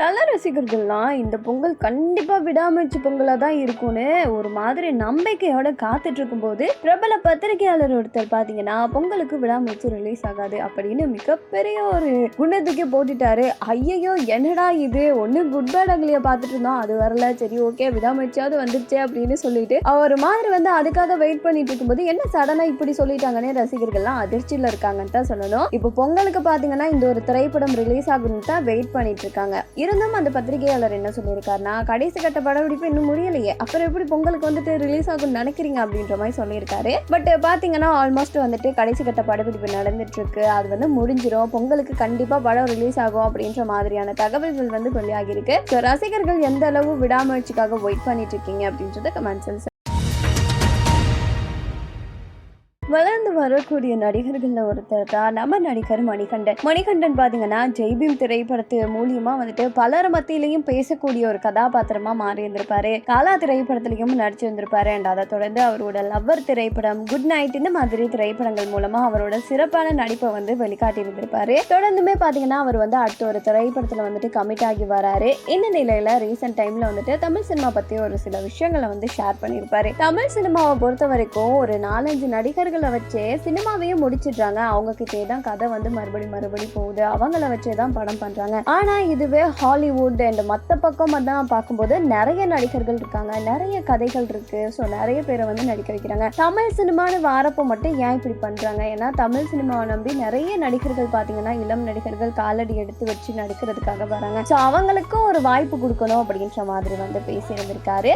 நல்ல ரசிகர்கள்லாம் இந்த பொங்கல் கண்டிப்பா விடாமுயற்சி பொங்கலா தான் இருக்கும்னு ஒரு மாதிரி நம்பிக்கையோட காத்துட்டு இருக்கும்போது பிரபல பத்திரிகையாளர் ஒருத்தர் பாத்தீங்கன்னா பொங்கலுக்கு விடாமுயற்சி ரிலீஸ் ஆகாது அப்படின்னு மிகப்பெரிய ஒரு குண்டத்துக்கே போட்டுட்டாரு. ஐயோ என்னடா இது, ஒண்ணு குட் பேட் அங்கிலிய பார்த்துட்டு இருந்தோம், அது வரல, சரி ஓகே விடாமுயற்சியாவது வந்துருச்சு அப்படின்னு சொல்லிட்டு அவர் மாதிரி அதுக்காக வெயிட் பண்ணிட்டு இருக்கும்போது என்ன சடனா இப்படி சொல்லிட்டாங்கன்னு ரசிகர்கள்லாம் அதிர்ச்சியில இருக்காங்கன்னு தான் சொல்லணும். இப்போ பொங்கலுக்கு பாத்தீங்கன்னா இந்த ஒரு திரைப்படம் ரிலீஸ் ஆகணும்னு தான் வெயிட் பண்ணிட்டு இருக்காங்க. இருந்தும் அந்த பத்திரிகையாளர் என்ன சொல்லியிருக்காருன்னா, கடைசி கட்ட படப்பிடிப்பு இன்னும் முடியலையே, அப்புறம் எப்படி பொங்கலுக்கு ரிலீஸ் ஆகும்னு நினைக்கிறீங்க அப்படின்ற மாதிரி சொல்லியிருக்காரு. பட் பாத்தீங்கன்னா ஆல்மோஸ்ட் கடைசி கட்ட படப்பிடிப்பு நடந்துட்டு இருக்கு, அது முடிஞ்சிடும், பொங்கலுக்கு கண்டிப்பா படம் ரிலீஸ் ஆகும் அப்படின்ற மாதிரியான தகவல்கள் வெளியாகி இருக்கு. ரசிகர்கள் எந்த அளவு விடாமுயற்சிக்காக வெயிட் பண்ணிட்டு இருக்கீங்க அப்படின்றத கமெண்ட்ஸ் வளர்ந்து வரக்கூடிய நடிகர்கள்ல ஒருத்தர் தான் நம்ம நடிகர் மணிகண்டன் பாத்தீங்கன்னா ஜெய்பீம் திரைப்படத்து மூலியமா பலர் மத்தியிலையும் பேசக்கூடிய ஒரு கதாபாத்திரமா மாறி இருந்திருப்பாரு. காலா திரைப்படத்திலையும் நடிச்சிருந்திருப்பாரு. அண்ட் அதை தொடர்ந்து அவரோட லவ்வர் திரைப்படம், குட் நைட், இந்த மாதிரி திரைப்படங்கள் மூலமா அவரோட சிறப்பான நடிப்பை வெளிக்காட்டி இருந்திருப்பாரு. தொடர்ந்துமே பாத்தீங்கன்னா அவர் அடுத்த ஒரு திரைப்படத்துல கமிட் ஆகி வராரு. இந்த நிலையில ரீசெண்ட் டைம்ல தமிழ் சினிமா பத்தி ஒரு சில விஷயங்களை ஷேர் பண்ணியிருப்பாரு. தமிழ் சினிமாவை பொறுத்த வரைக்கும் ஒரு 4-5 நடிகர்கள் வச்சே சினிமாவையே முடிச்சிடுறாங்க. அவங்க கிட்டே தான் கதை மறுபடி போகுது, அவங்கள வச்சே தான் படம் பண்றாங்க. ஆனா இதுவே ஹாலிவுட் அண்ட் மத்த பக்கம் தான் பார்க்கும்போது நிறைய நடிகர்கள் இருக்காங்க, நிறைய கதைகள் இருக்கு. ஸோ நிறைய பேரை நடிக்க வைக்கிறாங்க. தமிழ் சினிமான்னு வாரப்போ மட்டும் ஏன் இப்படி பண்றாங்க? ஏன்னா தமிழ் சினிமாவை நம்பி நிறைய நடிகர்கள் பாத்தீங்கன்னா இளம் நடிகர்கள் காலடி எடுத்து வச்சு நடிக்கிறதுக்காக வராங்க. ஸோ அவங்களுக்கும் ஒரு வாய்ப்பு கொடுக்கணும் அப்படின்ற மாதிரி பேசி இருந்திருக்காரு.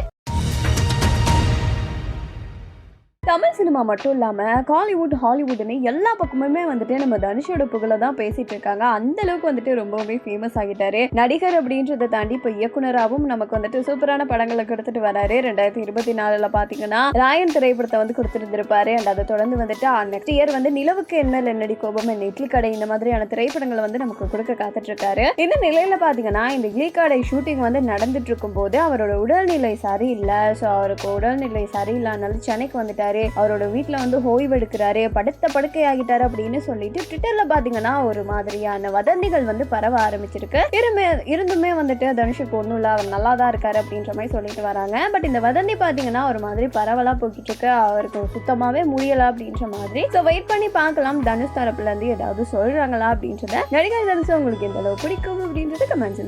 தமிழ் சினிமா மட்டும் இல்லாமல் காலிவுட், ஹாலிவுட்னு எல்லா பக்கமுமே நம்ம தனுஷோட புகழை தான் பேசிட்டு இருக்காங்க. அந்த அளவுக்கு ரொம்பவே ஃபேமஸ் ஆகிட்டாரு. நடிகர் அப்படின்றத தாண்டி இப்போ இயக்குனராகவும் நமக்கு சூப்பரான படங்களை கொடுத்துட்டு வராரு. 2024 பார்த்தீங்கன்னா ராயன் திரைப்படத்தை கொடுத்துருந்துருப்பாரு. அண்ட் அதை தொடர்ந்து நெக்ஸ்ட் இயர் நிலவுக்கு என்ன என்னடி கோபம், என்ன இட்லி கடை, இந்த மாதிரியான திரைப்படங்களை நமக்கு கொடுக்க காத்துட்டு இருக்காரு. இந்த நிலையில பார்த்தீங்கன்னா இந்த இட்லி கடை ஷூட்டிங் நடந்துட்டு இருக்கும் போது அவரோட உடல்நிலை சரியில்லை. ஸோ அவருக்கு உடல்நிலை சரியில்லாதனால சென்னைக்கு வந்துட்டாரு. அவரோட வீட்டுல ஓய்வு எடுக்கிறாரு, படுத்த படுக்கை ஆகிட்டாரு அப்படின்னு சொல்லிட்டு ட்விட்டர்ல பாத்தீங்கன்னா ஒரு மாதிரியான வதந்திகள் பரவ ஆரம்பிச்சிருக்கு. இருந்துமே தனுஷுக்கு ஒண்ணும் இல்ல, அவர் நல்லா தான் இருக்காரு அப்படின்ற மாதிரி சொல்லிட்டு வராங்க. பட் இந்த வதந்தி பாத்தீங்கன்னா ஒரு மாதிரி பரவலா போக்கிட்டு இருக்கு. அவருக்கு சுத்தமாவே முடியல அப்படின்ற மாதிரி. ஸோ வெயிட் பண்ணி பார்க்கலாம் தனுஷ் தரப்புல இருந்து ஏதாவது சொல்றாங்களா அப்படின்றத. நடிகர் தனுஷ் உங்களுக்கு எந்த அளவு பிடிக்கும் அப்படின்றது கமெண்ட்ஸ்